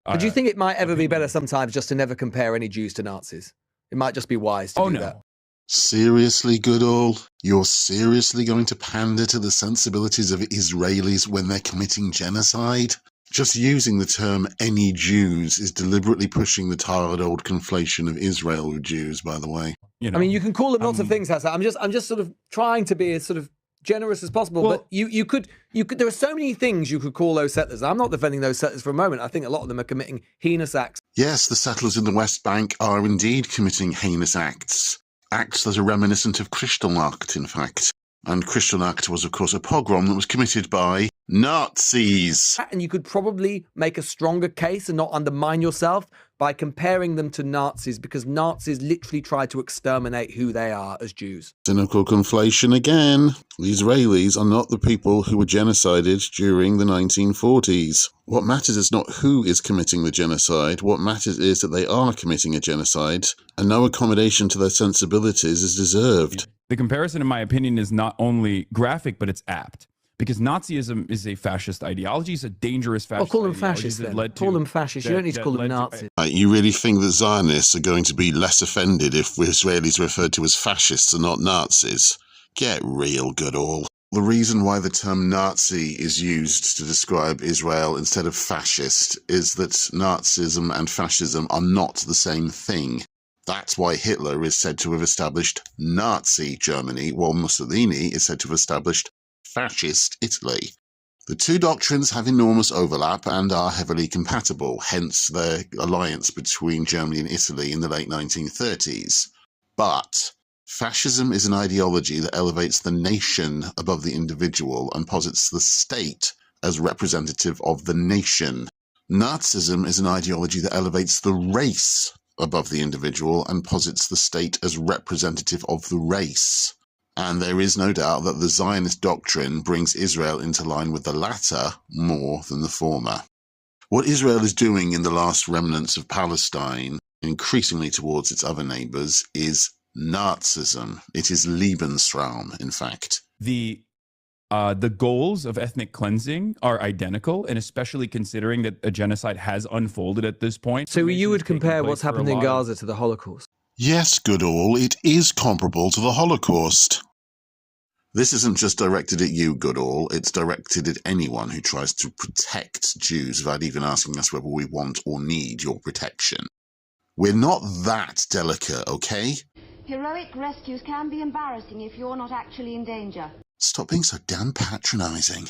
But do you think it might ever be better sometimes just to never compare any Jews to Nazis? It might just be wise to do that. Seriously, Goodall? You're seriously going to pander to the sensibilities of Israelis when they're committing genocide? Just using the term any Jews is deliberately pushing the tired old conflation of Israel with Jews, by the way. I mean, you can call them lots of things, Hasan. I'm just sort of trying to be as sort of generous as possible, but you could there are so many things you could call those settlers. I'm not defending those settlers for a moment. I think a lot of them are committing heinous acts. Yes, the settlers in the West Bank are indeed committing heinous acts. Acts that are reminiscent of Kristallnacht, in fact. And Kristallnacht was, of course, a pogrom that was committed by Nazis. And you could probably make a stronger case and not undermine yourself by comparing them to Nazis, because Nazis literally tried to exterminate who they are as Jews. Cynical conflation again. The Israelis are not the people who were genocided during the 1940s. What matters is not who is committing the genocide. What matters is that they are committing a genocide, and no accommodation to their sensibilities is deserved. The comparison, in my opinion, is not only graphic, but it's apt. Because Nazism is a fascist ideology. It's a dangerous fascist call them fascists then. Call them fascists. You don't need to call them Nazis. You really think that Zionists are going to be less offended if Israelis are referred to as fascists and not Nazis? Get real, Goodall. The reason why the term Nazi is used to describe Israel instead of fascist is that Nazism and fascism are not the same thing. That's why Hitler is said to have established Nazi Germany, while Mussolini is said to have established Fascist Italy. The two doctrines have enormous overlap and are heavily compatible, hence their alliance between Germany and Italy in the late 1930s. But fascism is an ideology that elevates the nation above the individual and posits the state as representative of the nation. Nazism is an ideology that elevates the race above the individual and posits the state as representative of the race. And there is no doubt that the Zionist doctrine brings Israel into line with the latter more than the former. What Israel is doing in the last remnants of Palestine, increasingly towards its other neighbors, is Nazism. It is Lebensraum, in fact. The goals of ethnic cleansing are identical, and especially considering that a genocide has unfolded at this point. So you would compare what's happened in Gaza to the Holocaust? Yes, Goodall, it is comparable to the Holocaust. This isn't just directed at you, Goodall, it's directed at anyone who tries to protect Jews without even asking us whether we want or need your protection. We're not that delicate, okay? Heroic rescues can be embarrassing if you're not actually in danger. Stop being so damn patronizing.